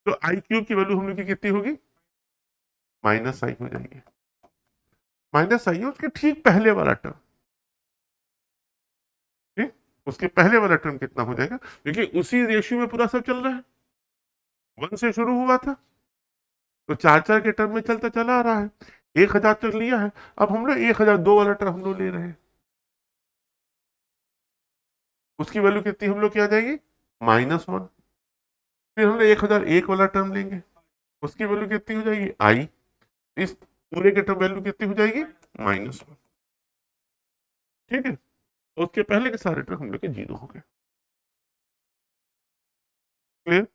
तो IQ की वैल्यू हम लोग की कितनी होगी, -i हो जाएगी। -i है उसके ठीक पहले वाला टर्म। ठीक, उसके पहले वाला टर्म कितना हो जाएगा, क्योंकि उसी रेशियो में पूरा सब चल रहा है। 1 से शुरू हुआ था तो 4 4 के टर्म में चलता चला आ रहा है, 1000 तक लिया है। अब हम लोग 1002 वाला टर्म हम लोग ले रहे हैं, उसकी वैल्यू कितनी हम लोग की आ जाएगी, -1। फिर हम लोग 1001 वाला टर्म लेंगे, उसकी वैल्यू कितनी हो जाएगी, i। इस पूरे के टर्म वैल्यू कितनी हो जाएगी, -1। ठीक है, उसके पहले के सारे टर्म हम लोग के 0 हो गए। Clear.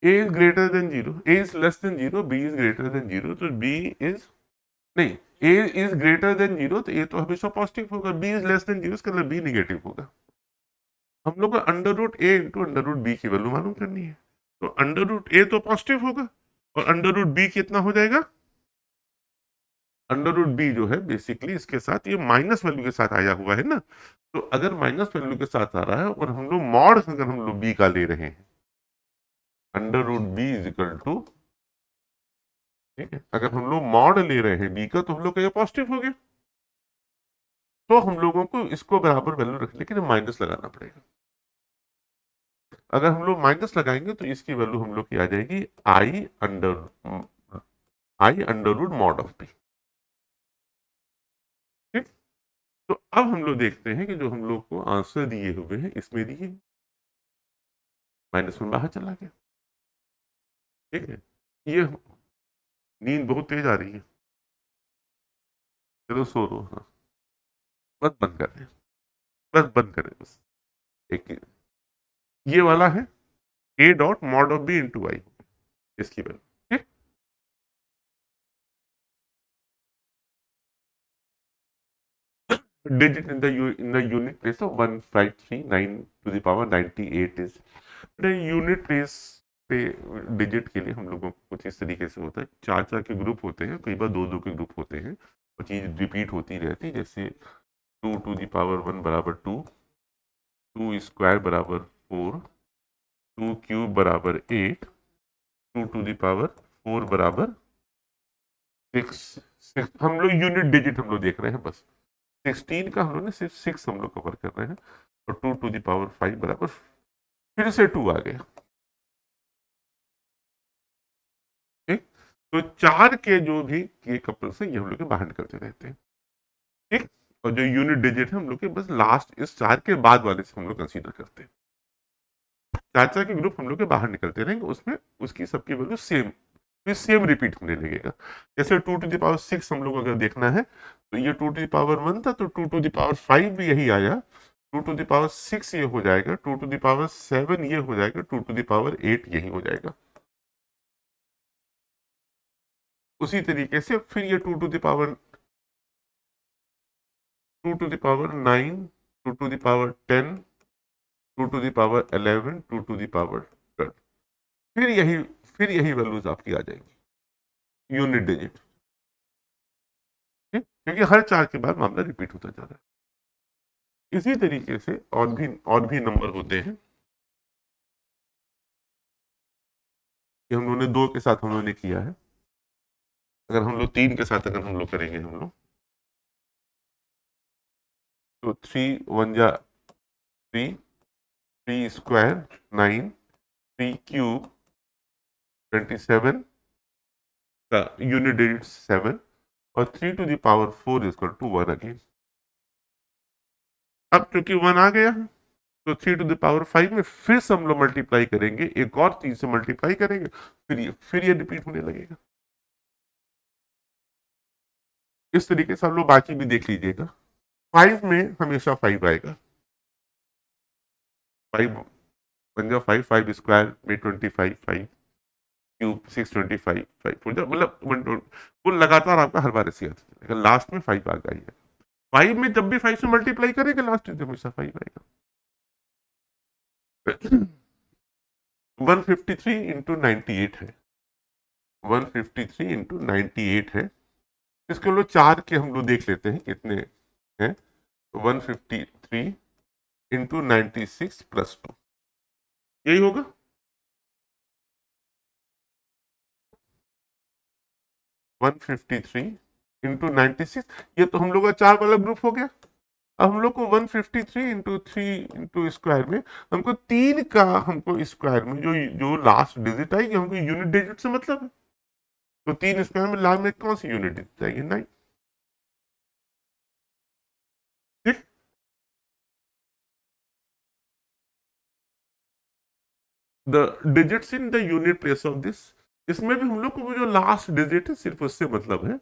a is greater than 0, a is less than 0, b is greater than 0, तो b is, नहीं, a is greater than 0 तो a तो हमेशा पॉजिटिव होगा, b is less than 0 इसका मतलब b निगेटिव होगा। हम लोग को √a इंटू √b की वैल्यू मालूम करनी है, तो √a तो पॉजिटिव होगा और √b कितना हो जाएगा, √b जो है बेसिकली इसके साथ ये माइनस वैल्यू के साथ आया हुआ है ना। तो अगर माइनस वैल्यू के साथ आ रहा है और हम लोग मॉड अगर हम लोग b का ले रहे हैं under root b is equal to, ठीक है, अगर हम लोग मॉड ले रहे हैं बी का तो हम लोग का ये पॉजिटिव हो गया, तो हम लोगों को इसको बराबर वैल्यू रख, लेकिन माइनस लगाना पड़ेगा। अगर हम लोग माइनस लगाएंगे तो इसकी वैल्यू हम लोग की आ जाएगी i under root mod of b. ठीक, तो अब हम लोग देखते हैं कि जो हम लोग को आंसर दिए हुए हैं इसमें दिए माइनस में बाहर चला गया। ठीक है, ये नींद बहुत तेज आ रही है, चलो सो रो, हाँ, बस बंद कर दें, बस बंद करें बस। एक ये वाला है a dot mod of b into i, इसकी वैल्यू, ठीक, digit in the unit place of 1539 to the power 98 is unit place पे डिजिट के लिए हम लोगों को कुछ इस तरीके से होता है, चार चार के ग्रुप होते हैं, कई बार दो दो के ग्रुप होते हैं और चीज रिपीट होती रहती है, जैसे 2 to the power 1 बराबर 2, 2 स्क्वायर बराबर 4, 2 क्यूब बराबर 8, 2 to the power 4 बराबर 6। हम लोग यूनिट डिजिट हम लोग देख रहे हैं बस, 16 का हम लोग ने सिर्फ 6 हम लोग कवर कर रहे हैं, और 2 to the power 5 बराबर फिर से 2 आ गया। ठीक, तो चार के जो भी के कपल्स हैं ये हम लोग के बाहर निकलते रहते हैं। ठीक, और जो यूनिट डिजिट है हम लोग के बस लास्ट इस चार के बाद वाले से हम लोग कंसीडर करते हैं। चार चार के ग्रुप हम लोग के बाहर निकलते रहेंगे, उसमें उसकी सबकी वैल्यू सेम, फिर सेम रिपीट होने लगेगा। जैसे 2 to the power 6 हम लोग अगर देखना है तो ये 2 to the power 1 था, तो 2 to the power 5 भी यही आया, 2 to the power 6 ये हो जाएगा, 2 to the power 7 ये हो जाएगा, 2 to the power 8 यही हो जाएगा। उसी तरीके से फिर ये 2 to the power 9, 2 to the power 10, 2 to the power 11, 2 to the power 12, फिर यही फिर यही वैल्यूज आपकी आ जाएंगी यूनिट डिजिट। ठीक, क्योंकि हर चार के बाद मामला रिपीट होता जा रहा है। इसी तरीके से और भी नंबर होते हैं कि हम लोगों ने 2 के साथ हम लोगों ने किया है, अगर हम लोग 3 के साथ अगर हम लोग करेंगे हम लोग, तो 3 1 जा 3, 3 स्क्वायर 9, 3 क्यूब 27 का यूनिट डिजिट 7, और 3 to the power 4 equal to 1 again. अब क्योंकि 1 आ गया है तो 3 to the power 5 में फिर से हम लोग मल्टीप्लाई करेंगे, एक और 3 से मल्टीप्लाई करेंगे, फिर ये रिपीट होने लगेगा। इस तरीके से हम लोग बाकी भी देख लीजिएगा। 5 में हमेशा 5 आएगा, 5 1 जा 5, 5 स्क्वायर में 25, 5 क्यूब 625, 5 मतलब वो लगातार आपका हर बार ऐसे आता है, लास्ट में 5 आ गई है। 5 में जब भी 5 से मल्टीप्लाई करेंगे लास्ट में हमेशा 5 आएगा। 153 into 98 है, 153 into 98 है। इसके लोग चार के हम लोग देख लेते हैं कितने हैं, 153 into 96 + 2 यही होगा। 153 into 96, ये तो हम लोग का चार वाला ग्रुप हो गया। अब हम लोग को 153 into 3 into स्क्वायर में हमको 3 का हमको स्क्वायर में जो जो लास्ट डिजिट आएगी हमको यूनिट डिजिट से मतलब है, तो 3 स्क्वायर में लास्ट में कौन सी यूनिट डिजिट आएगी, 9। ठीक, the digits in the unit place of this, इसमें भी हम लोग को वो जो लास्ट डिजिट है सिर्फ उससे मतलब है,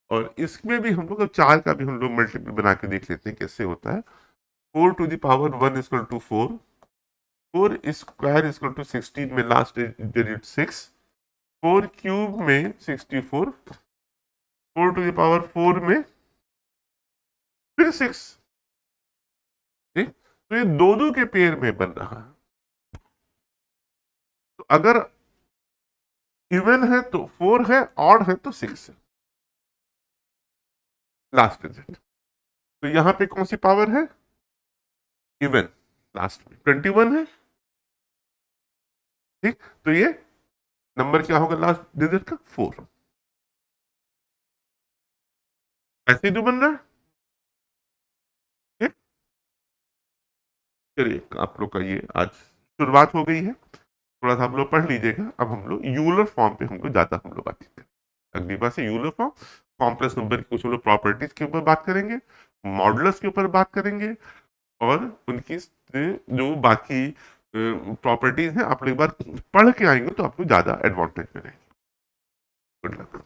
और इसमें भी हम लोग चार का भी हम लोग मल्टीपल बना के देख लेते हैं कैसे होता है। 4 to the power 1 equal to 4, 4 square equal to 16 में लास्ट डिजिट 6, 4 क्यूब में 64, 4 to the power 4 में फिर 6। ठीक, तो ये दो दो के पेयर में बन रहा है, तो अगर इवन है तो 4 है, ऑड है तो 6 है लास्ट डिजिट। तो यहां पे कौन सी पावर है, इवन, लास्ट में 21 है, ठीक, तो ये नंबर क्या होगा लास्ट डिजिट का? 4। ऐसे ही तो बन रहा है। ठीक, चलिए आप लोग का ये आज शुरुआत हो गई है, थोड़ा सा आप लोग पढ़ लीजिएगा। अब हम लोग यूलर फॉर्म पे ज्यादा हम लोग बातचीत करेंगे अगली बार से। यूलर फॉर्म, कॉम्प्लेक्स नंबर की कुछ हम लोग प्रॉपर्टीज के ऊपर बात करेंगे, मॉडुलस के ऊपर बात करेंगे, और उनकी जो बाकी प्रॉपर्टीज हैं आप लोग एक बार पढ़ के आएंगे तो आपको ज्यादा एडवांटेज में रहेंगे। Good luck.